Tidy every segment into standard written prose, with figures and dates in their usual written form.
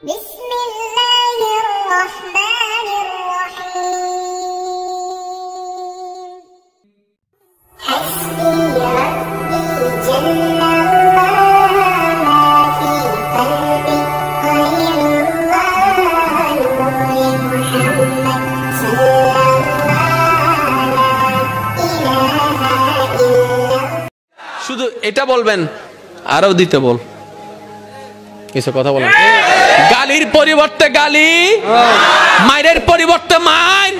বিসমিল্লাহির রহমানির রহিম। হাসবি রাব্বি জাল্লাল্লাহু মা ফি কলবি গায়রুল্লাহ নূরে মুহাম্মদ সাল্লাল্লাহু ইলাহা ইল্লাল্লাহ। শুধু এটা বলবেন, আরো দিতে বল, কিছু কথা বলেন। গালির পরিবর্তে গালি, মায়ের পরিবর্তে মায়ের।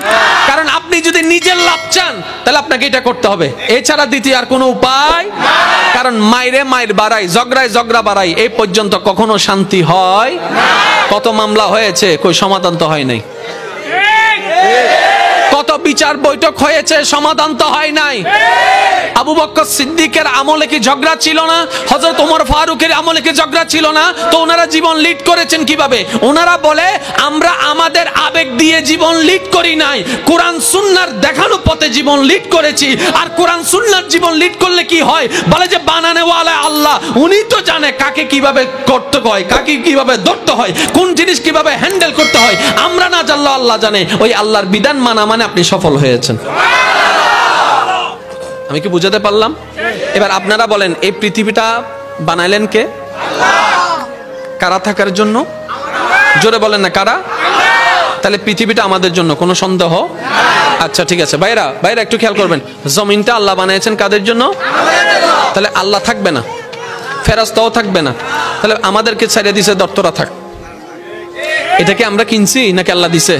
কারণ আপনি যদি নিজের লাভ চান তাহলে আপনাকে এটা করতে হবে, এছাড়া দ্বিতীয় আর কোনো উপায়। কারণ মায়েরে মায়ের বাড়াই, ঝগড়ায় ঝগড়া বাড়াই, এই পর্যন্ত কখনো শান্তি হয়? কত মামলা হয়েছে, কই সমাধান তো হয় নাই। কত বিচার বৈঠক হয়েছে, সমাধান তো হয় নাই। আবু বকর সিদ্দিকের আমলে কি ঝগড়া ছিল না? হযরত ওমর ফারুকের আমলে কি ঝগড়া ছিল না? তো ওনারা জীবন লিড করেছেন কিভাবে? ওনারা বলে আমরা আমাদের আবেগ দিয়ে জীবন লিড করি নাই, কোরআন সুন্নাহর দেখানো পথে জীবন লিড করেছি। আর কোরআন সুন্নাহর জীবন লিড করলে কি হয়? বলে যে বানানেওয়ালা আল্লাহ, উনি তো জানে কাকে কিভাবে করতে হয়, কাকে কিভাবে ধরতে হয়, কোন জিনিস কিভাবে হ্যান্ডেল করতে হয়। আমরা না জানলেও আল্লাহ জানে। ওই আল্লাহর বিধান মানা মানে আপনি সফল হয়েছেন। আমি কি বুঝাতে পারলাম? এবার আপনারা বলেন, এই পৃথিবীটা বানাইলেন কে? কারা থাকার জন্য? জোরে বলেন না, কারা? তাহলে পৃথিবীটা আমাদের জন্য, কোনো সন্দেহ? আচ্ছা ঠিক আছে ভাইরা, ভাইরা একটু খেয়াল করবেন, জমিনটা আল্লাহ বানিয়েছেন কাদের জন্য? তাহলে আল্লাহ থাকবে না, ফেরেশতাও থাকবে না, তাহলে আমাদেরকে ছেড়ে দিছে দত্তরা থাক। এটা কি আমরা কিনছি নাকি আল্লাহ দিছে?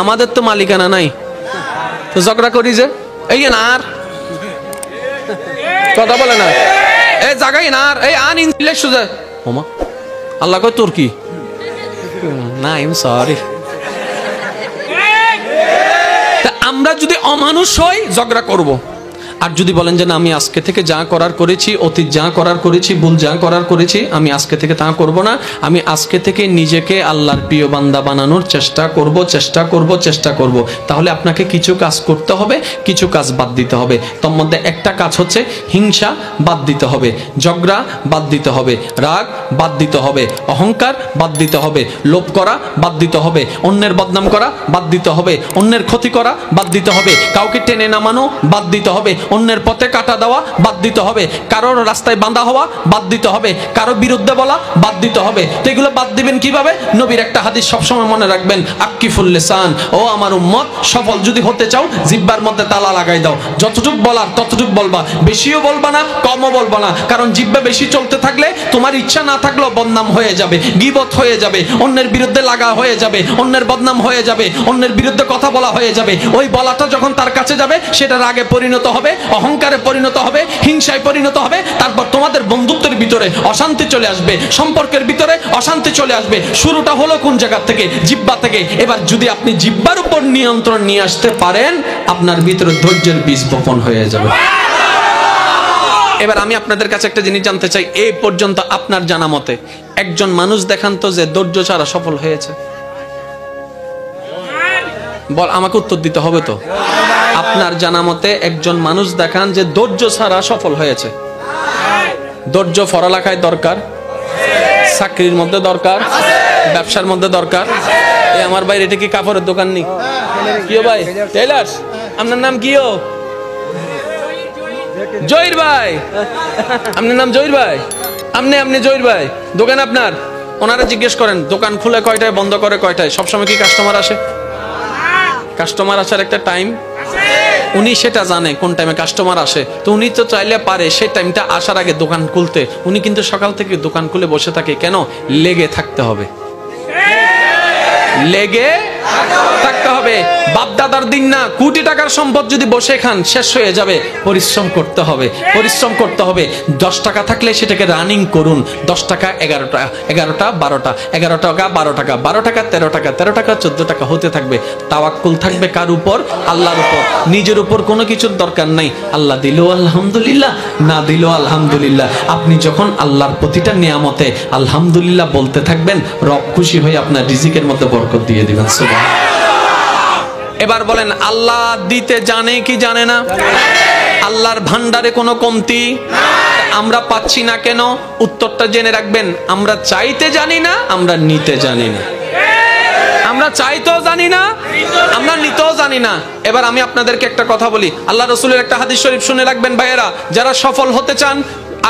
আমাদের তো মালিকানা নাই, তো ঝগড়া করি যে এই না, আর কথা বলে না, এই জায়গায় না, আর এই আন ইনলে সুজা ওমা আল্লাহ কয় তোর কি না, আই এম সরি। আমরা যদি অমানুষ হই ঝগড়া করব, আর যদি বলেন যে না আমি আজকে থেকে যা করার করেছি, অতীত যা করার করেছি, ভুল যা করার করেছি, আমি আজকে থেকে তা করব না, আমি আজকে থেকে নিজেকে আল্লাহর প্রিয় বান্দা বানানোর চেষ্টা করব, চেষ্টা করব, চেষ্টা করব, তাহলে আপনাকে কিছু কাজ করতে হবে, কিছু কাজ বাদ দিতে হবে। তার মধ্যে একটা কাজ হচ্ছে হিংসা বাদ দিতে হবে, ঝগড়া বাদ দিতে হবে, রাগ বাদ দিতে হবে, অহংকার বাদ দিতে হবে, লোভ করা বাদ দিতে হবে, অন্যের বদনাম করা বাদ দিতে হবে, অন্যের ক্ষতি করা বাদ দিতে হবে, কাউকে টেনে নামানো বাদ দিতে হবে, অন্যের পথে কাটা দেওয়া বাদ দিতে হবে, কারোর রাস্তায় বাঁধা হওয়া বাদ দিতে হবে, কারো বিরুদ্ধে বলা বাদ দিতে হবে। তো এগুলো বাদ দিবেন কিভাবে? নবীর একটা হাদিস সবসময় মনে রাখবেন, আক্কিফুল লিসান, ও আমার উম্মত সফল যদি হতে চাও জিহ্বার মধ্যে তালা লাগাই দাও, যতটুক বলার ততটুক বলবা, বেশিও বলবা না, কমও বলবা না। কারণ জিহ্বা বেশি চলতে থাকলে তোমার ইচ্ছা না থাকলেও বদনাম হয়ে যাবে, গীবত হয়ে যাবে, অন্যের বিরুদ্ধে লাগা হয়ে যাবে, অন্যের বদনাম হয়ে যাবে, অন্যের বিরুদ্ধে কথা বলা হয়ে যাবে। ওই বলাটা যখন তার কাছে যাবে সেটা রাগে পরিণত হবে, অহংকারে পরিণত হবে, হিংসায় পরিণত হবে, তারপর তোমাদের বন্ধুত্বের ভিতরে অশান্তি চলে আসবে, সম্পর্কের ভিতরে অশান্তি চলে আসবে। শুরুটা হলো কোন জায়গা থেকে? জিহ্বা থেকে। এবার যদি আপনি জিহ্বার উপর নিয়ন্ত্রণ নিয়ে আসতে পারেন, আপনার ভিতরে ধৈর্যের বীজ বপন হয়ে যাবে। এবার আমি আপনাদের কাছে একটা জিনিস জানতে চাই, এই পর্যন্ত আপনার জানা মতে একজন মানুষ দেখান তো যে ধৈর্য ছাড়া সফল হয়েছে। বল, আমাকে উত্তর দিতে হবে তো। আপনার জানা মতে একজন মানুষ দেখান যে ধৈর্য ছাড়া সফল হয়েছে। ধৈর্য পড়ালেখায় দরকার, চাকরির মধ্যে দরকার, ব্যবসার মধ্যে দরকার। এই আমার ভাই, এটা কি কাপড়ের দোকান নি? কিও ভাই? টেইলার্স। আপনার নাম কিও? জহির ভাই। আপনার নাম জহির ভাই? আপনি জহির ভাই, দোকান আপনার? ওনারা জিজ্ঞেস করেন দোকান খুলে কয়টায়, বন্ধ করে কয়টায়? সবসময় কি কাস্টমার আসে? কাস্টমার আসার একটা টাইম উনি সেটা জানে, কোন টাইমে কাস্টমার আসে। তো উনি তো চাইলে পারে সেই টাইমটা আসার আগে দোকান খুলতে। উনি কিন্তু সকাল থেকে দোকান খুলে বসে থাকে কেন? লেগে থাকতে হবে, লেগে থাকতে হবে। বাপদাদার দিন না, কোটি টাকার সম্পদ যদি বসে খান শেষ হয়ে যাবে। পরিশ্রম করতে হবে, পরিশ্রম করতে হবে। 10 টাকা থাকলে সেটাকে রানিং করুন। 10 টাকা 11টা, 11টা 12টা, 11 টাকা 12 টাকা, 12 টাকা 13 টাকা, 13 টাকা 14 টাকা হতে থাকবে। তাওয়াক্কুল থাকবে কার উপর? আল্লাহর উপর। নিজের উপর কোনো কিছুর দরকার নাই। আল্লাহ দিলো আলহামদুলিল্লাহ, না দিলো আলহামদুলিল্লাহ। আপনি যখন আল্লাহর প্রতিটা নিয়ামতে আলহামদুলিল্লাহ বলতে থাকবেন, রব খুশি হয়ে আপনার রিজিকের মধ্যে বরকত দিয়ে দিবেন। সুবহানাল্লাহ। এবার বলেন, আল্লাহ দিতে জানে কি জানে না? আল্লাহর ভান্ডারে কোনো কমতি? আমরা পাচ্ছি না কেন? উত্তরটা জেনে রাখবেন, আমরা চাইতে জানি না, আমরা নিতে জানি না। আমরা চাইতেও জানি না, আমরা নিতেও জানি না। এবার আমি আপনাদেরকে একটা কথা বলি, আল্লাহ রসুলের একটা হাদিস শরীফ শুনে রাখবেন ভাইয়েরা, যারা সফল হতে চান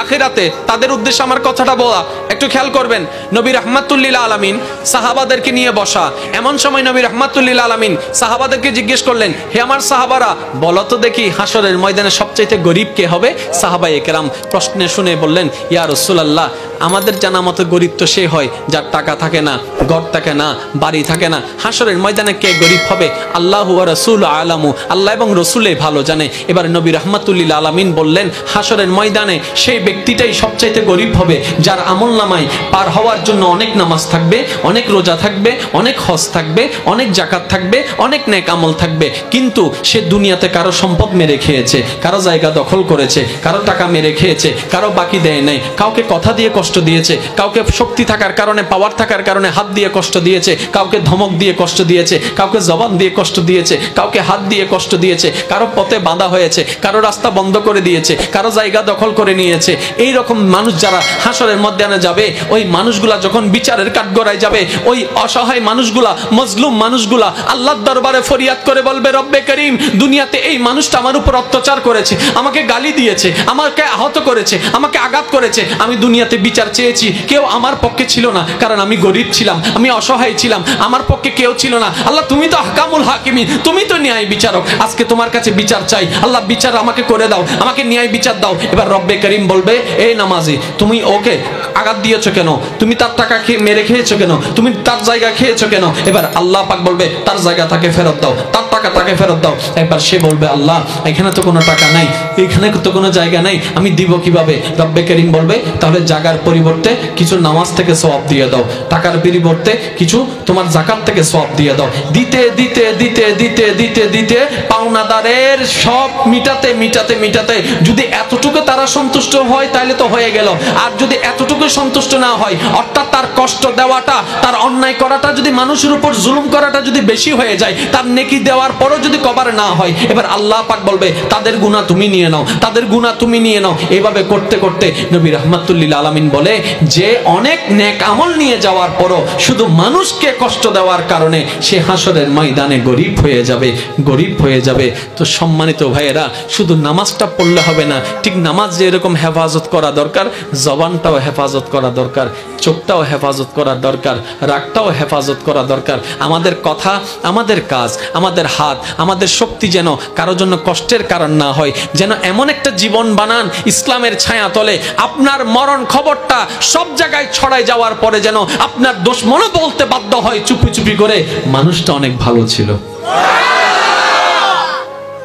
আখিরাতে, তাদের উদ্দেশ্যে আমার কথাটা বলা, একটু খেয়াল করবেন। নবী রাহমাতুল্লিল আলামিন সাহাবাদেরকে নিয়ে বসা, এমন সময় নবী রাহমাতুল্লিল আলামিন সাহাবাদেরকে জিজ্ঞেস করলেন, হে আমার সাহাবারা, বলো তো দেখি হাসরের ময়দানে সবচাইতে গরিব কে হবে? সাহাবায়ে কেরাম প্রশ্নে শুনে বললেন, ইয়া রাসূলুল্লাহ, আমাদের জানা মতো গরিব তো সে হয় যার টাকা থাকে না, ঘর থাকে না, বাড়ি থাকে না। হাসরের ময়দানে কে গরিব হবে? আল্লাহু ওয়া রাসূলু আলামু, আল্লাহ এবং রসুলে ভালো জানে। এবার নবী রাহমাতুল্লিল আলামিন বললেন, হাসরের ময়দানে সেই ব্যক্তিটাই সবচাইতে গরিব হবে যার আমলনামায় পার হওয়ার জন্য অনেক নামাজ থাকবে, অনেক রোজা থাকবে, অনেক হজ থাকবে, অনেক যাকাত থাকবে, অনেক নেক আমল থাকবে, কিন্তু সে দুনিয়াতে কারো সম্পদ মেরে খেয়েছে, কারো জায়গা দখল করেছে, কারো টাকা মেরে খেয়েছে, কারো বাকি দেয় নাই, কাউকে কথা দিয়ে কষ্ট দিয়েছে, কাউকে শক্তি থাকার কারণে, পাওয়ার থাকার কারণে হাত দিয়ে কষ্ট দিয়েছে, কাউকে ধমক দিয়ে কষ্ট দিয়েছে, কাউকে জবান দিয়ে কষ্ট দিয়েছে, কাউকে হাত দিয়ে কষ্ট দিয়েছে, কারো পথে বাঁধা হয়েছে, কারো রাস্তা বন্ধ করে দিয়েছে, কারো জায়গা দখল করে নিয়েছে। এই রকম মানুষ যারা হাসরের ময়দানে যাবে, ওই মানুষগুলা যখন বিচারের কাঠগড়ায় যাবে, ওই অসহায় মানুষগুলা, মজলুম মানুষগুলা আল্লাহর দরবারে ফরিয়াদ করে বলবে, রব্বে করিম, দুনিয়াতে এই মানুষটা আমার উপর অত্যাচার করেছে, আমাকে গালি দিয়েছে, আমাকে আহত করেছে, আমাকে আঘাত করেছে, আমি দুনিয়াতে বিচার চেয়েছি, কেউ আমার পক্ষে ছিল না, কারণ আমি গরিব ছিলাম, আমি অসহায় ছিলাম, আমার পক্ষে কেউ ছিল না। আল্লাহ, তুমি তো আহকামুল হাকিমিন, তুমি তো ন্যায় বিচারক, আজকে তোমার কাছে বিচার চাই, আল্লাহ বিচার আমাকে করে দাও, আমাকে ন্যায় বিচার দাও। এবার রব্বে করিম বলবে, এই নামাজি, তুমি ওকে আঘাত দিয়েছো কেন? তুমি তার টাকা মেরে খেয়েছো কেন? তুমি তার জায়গা খেয়েছো কেন? এবার আল্লাহ পাক বলবে, তার জায়গা তাকে ফেরত দাও, তার টাকা তাকে ফেরত দাও। একবার সে বলবে, আল্লাহ, এখানে তো কোনো টাকা নাই, এখানে তো কোনো জায়গা নাই, আমি দিব কিভাবে? রব্বে করিম বলবে, তাহলে জায়গার পরিবর্তে কিছু নামাজ থেকে সওয়াব দিয়ে দাও, টাকার পরিবর্তে কিছু তোমার যাকাত থেকে সওয়াব দিয়ে দাও। দিতে দিতে দিতে দিতে দিতে দিতে পাওনাদারের সব মিটাতে মিটাতে মিটাতে যদি এতটুকু তারা সন্তুষ্ট হয় তাহলে তো হয়ে গেল, আর যদি এতটুকু সন্তুষ্ট না হয়, অর্থাৎ তার কষ্ট দেওয়াটা, তার অন্যায় করাটা, যদি মানুষের উপর জুলুম করাটা যদি বেশি হয়ে যায়, তার নেকি দেওয়ার পরও যদি কভার না হয়, এবার আল্লাহ পাক বলবে, তাদের গুনাহ তুমি নিয়ে নাও, তাদের গুনাহ তুমি নিয়ে নাও। এইভাবে করতে করতে নবী রাহমাতুল্লিল আলামিন বলে, যে অনেক নেক আমল নিয়ে যাওয়ার পরও শুধু মানুষকে কষ্ট দেওয়ার কারণে সে হাসরের ময়দানে গরিব হয়ে যাবে, গরিব হয়ে যাবে। তো সম্মানিত ভাইয়েরা, শুধু নামাজটা পড়লে হবে না, ঠিক নামাজ যে এরকম হেফাজত করা দরকার, জবানটাও হেফাজত করা দরকার, চোখটাও হেফাজত করা দরকার, রাগটাও হেফাজত করা দরকার। আমাদের কথা, আমাদের কাজ, আমাদের হাত, আমাদের শক্তি যেন কারোর জন্য কষ্টের কারণ না হয়, যেন এমন একটা জীবন বানান ইসলামের ছায়া তলে আপনার মরণ খবরটা সব জায়গায় ছড়ায় যাওয়ার পরে যেন আপনার দুশমনও বলতে বাধ্য হয় চুপি চুপি করে, মানুষটা অনেক ভালো ছিল,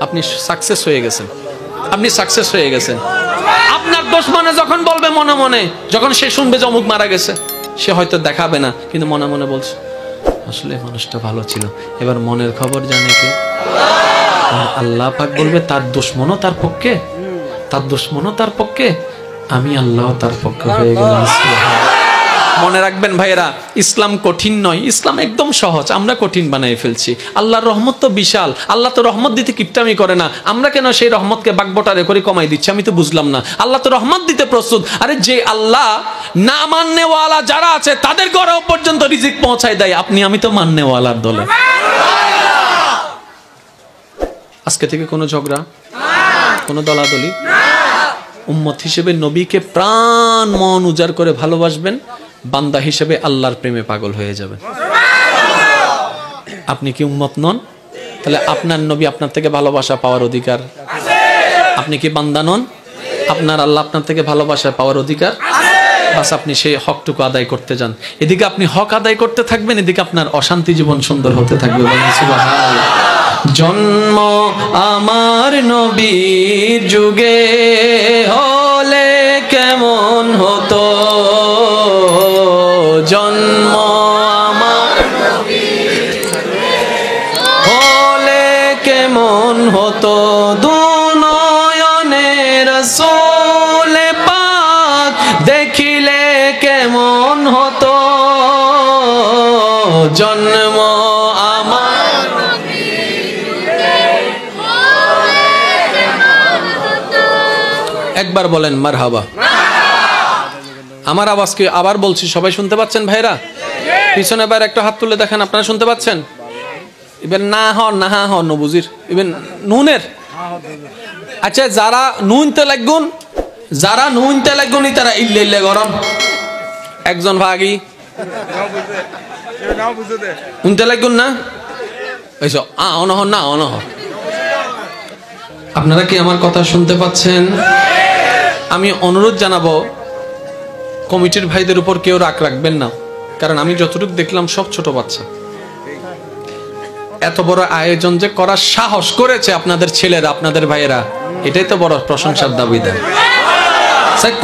আপনি সাকসেস হয়ে গেছেন, আপনি সাকসেস হয়ে গেছেন। আপনার দুশমনে যখন বলবে মনে মনে, যখন সে শুনবে যে অমুক মারা গেছে, সে হয়তো দেখাবে না, কিন্তু মনে মনে বলছে, আসলে মানুষটা ভালো ছিল। এবার মনের খবর জানে কে? আল্লাহ পাক বলবে, তার দুশমনও তার পক্ষে, তার দুশমনও তার পক্ষে, আমি আল্লাহ তার পক্ষে হয়ে গেলাম। মনে রাখবেন ভাইয়েরা, ইসলাম কঠিন নয়, ইসলাম একদম সহজ, আমরা কঠিন বানাই ফেলছি। আল্লাহর রহমত তো বিশাল, আল্লাহ তো রহমত দিতে কিপটামি করে না, আমরা কেন সেই রহমতকে বাগবটারে করে কমাই দিচ্ছি? আমি তো বুঝলাম না। আল্লাহ তো রহমত দিতে প্রস্তুত। আরে যে আল্লাহ না মাননেওয়ালা যারা আছে তাদের ঘরেও পর্যন্ত রিজিক পৌঁছায় দেয়, আপনি আমি তো মাননেওয়ালার দলে। আজকে থেকে কোনো ঝগড়া, কোনো দলাদলি, উম্মত হিসেবে নবীকে প্রাণ মন উজাড় করে ভালোবাসবেন, বান্দা হিসেবে আল্লাহর প্রেমে পাগল হয়ে যাবেন। আপনি কি উম্মত নন? তাহলে আপনার নবী আপনার থেকে ভালোবাসা পাওয়ার অধিকার। আপনি কি বান্দা নন? আপনার আল্লাহ আপনার থেকে ভালোবাসা পাওয়ার অধিকার। বাস আপনি সেই হকটুকু আদায় করতে যান। এদিকে আপনি হক আদায় করতে থাকবেন, এদিকে আপনার অশান্তি জীবন সুন্দর হতে থাকবে। সুবহানাল্লাহ। জন্ম আমার নবীর যুগে হলে কেমন হতো, জন্ম আমার হলে কেমন হতো, দুনয়নে রাসূল পাক দেখিলে কেমন হতো, জন্ম আমার। একবার বলেন মারহাবা। আমার আওয়াজকে আবার বলছি, সবাই শুনতে পাচ্ছেন ভাইরা? পিছনে এবার একটা হাত তুলে দেখেন, আপনারা শুনতে পাচ্ছেন? এবার না হ নবুজির এবার নুনের। আচ্ছা, যারা নুনতে লাগুন, তারা ইল্লে ইল্লে গরম একজন ভাগি উনতে লাগুন না এইসব অনহ না অনহ। আপনারা কি আমার কথা শুনতে পাচ্ছেন? আমি অনুরোধ জানাবো, কমিটির ভাইদের উপর কেউ রাগ রাখবেন না, কারণ আমি যতটুকু দেখলাম সব ছোট বাচ্চা। এত বড় আয়োজন যে করার সাহস করেছে আপনাদের ছেলেরা, আপনাদের ভাইয়েরা, এটাই তো বড় প্রশংসার দাবিদার।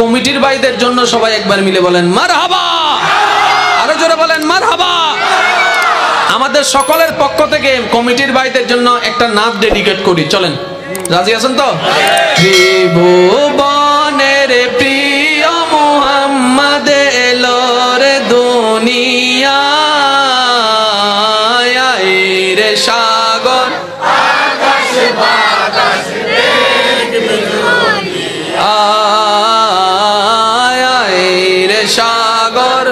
কমিটির ভাইদের জন্য সবাই একবার মিলে বলেন মারহাবা, আরো জোরে বলেন মারহাবা। আমাদের সকলের পক্ষ থেকে কমিটির ভাইদের জন্য একটা নাচ ডেডিকেট করি, চলেন, রাজি আছেন তো? ত্রিভুবনের প্রিয় মুহাম্মদ এলো রে দুনিয়ায়, রে সাগর আকাশ বাতাস দেখবি যদি, রে সাগর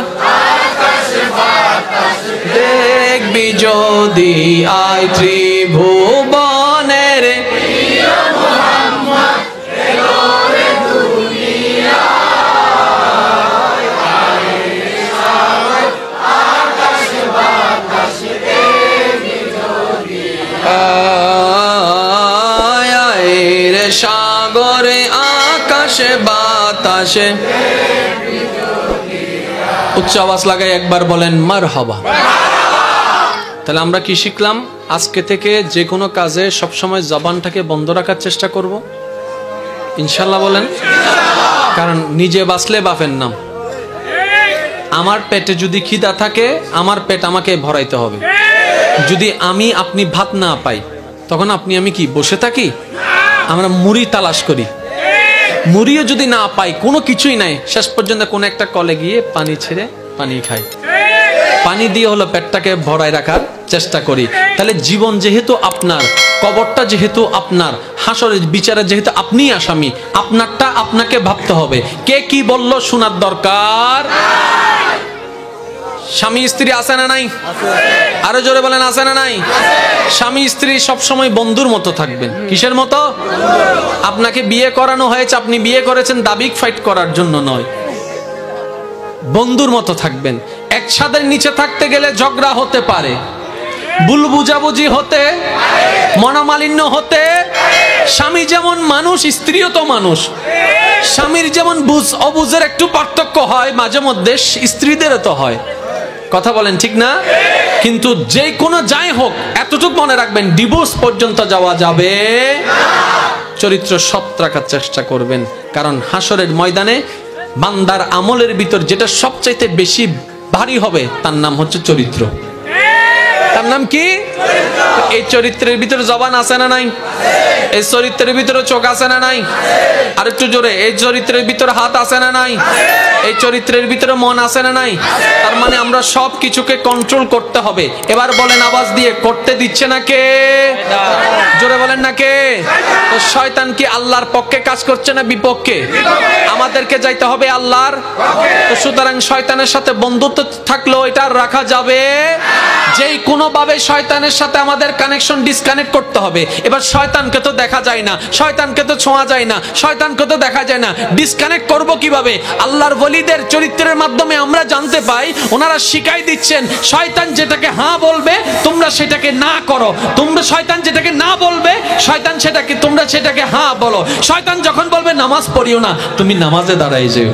আকাশ বাতাস দেখবি যদি, আয় ত্রিভুবনের প্রিয় মুহাম্মদ এলো রে দুনিয়ায়, রে সাগর আকাশ বাতাস দেখবি যদি, রে সাগরে আকাশে বাতাসে। উচ্চ আওয়াজ লাগাই একবার বলেন মারহাবা। তাহলে আমরা কি শিখলাম? আজকে থেকে যে কোনো কাজে সবসময় জবানটাকে বন্ধ রাখার চেষ্টা করব, ইনশাল্লাহ বলেন। কারণ নিজে বাঁচলে বাপের নাম। আমার পেটে যদি খিদা থাকে, আমার পেট আমাকে ভরাইতে হবে। যদি আপনি ভাত না পাই, তখন আমি কি বসে থাকি? আমরা মুড়ি তালাশ করি, মুড়িও যদি না পাই, কোনো কিছুই নাই, শেষ পর্যন্ত কোন একটা কলে গিয়ে পানি ছেড়ে পানি খাই, পানি দিয়ে হলো পেটটাকে ভরাই রাখার চেষ্টা করি। তাহলে জীবন যেহেতু আপনার, কবরটা যেহেতু আপনার, হাসরের বিচারে যেহেতু আপনি আসামি, আপনারটা আপনাকে ভাবতে হবে। কে কি বলল শোনার দরকার। স্বামী স্ত্রী আছে না নাই? আরো জোরে বলেন আছে না নাই? স্বামী স্ত্রী সবসময় বন্ধুর মতো থাকবেন। কিসের মতো? আপনাকে বিয়ে করানো হয়েছে, আপনি বিয়ে করেছেন দাবিক ফাইট করার জন্য নয়, বন্ধুর মতো থাকবেন। এক ছাদের নিচে থাকতে গেলে ঝগড়া হতে পারে, ভুল বুঝাবুঝি হতে, মনোমালিন্য হতে। স্বামী যেমন মানুষ, স্ত্রীও তো মানুষ। স্বামীর যেমন বুঝ অবুঝের একটু পার্থক্য হয়, মাঝে মধ্যে স্ত্রীদেরও তো হয়। কথা বলেন ঠিক না? কিন্তু যে কোনো যাই হোক, এতটুকু মনে রাখবেন, ডিভোর্স পর্যন্ত যাওয়া যাবে। চরিত্র সৎ রাখার চেষ্টা করবেন, কারণ হাসরের ময়দানে বান্দার আমলের ভিতর যেটা সবচাইতে বেশি ভারী হবে, তার নাম হচ্ছে চরিত্র। তার নাম কি? এই চরিত্রের ভিতরে জবান আছে না নাই? এই চরিত্রের ভিতরে চোখ আছে না নাই? আর একটু জোরে, এই চরিত্রের ভিতরে হাত আছে না নাই? এই চরিত্রের ভিতরে মন আছে না নাই? তার মানে আমরা সব কিছুকে কন্ট্রোল করতে হবে। এবার বলেন আওয়াজ দিয়ে, করতে দিচ্ছে না কে? জোরে বলেন না কে? তো শয়তান কি আল্লাহর পক্ষে কাজ করছে না বিপক্ষে? আমাদেরকে যাইতে হবে আল্লাহর। তো সুতরাং শয়তানের সাথে বন্ধুত্ব থাকলেও এটা রাখা যাবে। যেই কোনো ভাবে শয়তানের সাথে আমাদের কানেকশন ডিসকানেক্ট করতে হবে। এবার শয়তানকে তো দেখা যায় না, শয়তানকে তো ছোঁয়া যায় না, শয়তানকে তো দেখা যায় না, ডিসকানেক্ট করব কিভাবে? আল্লাহর ওলিদের চরিত্রের মাধ্যমে আমরা জানতে পাই, ওনারা শিখাই দিচ্ছেন, শয়তান যেটাকে হ্যাঁ বলবে তোমরা সেটাকে না করো, তোমরা শয়তান যেটাকে না বলবে তোমরা সেটাকে হ্যাঁ বলো। শয়তান যখন বলবে নামাজ পড়িও না, তুমি নামাজে দাঁড়াই যেও।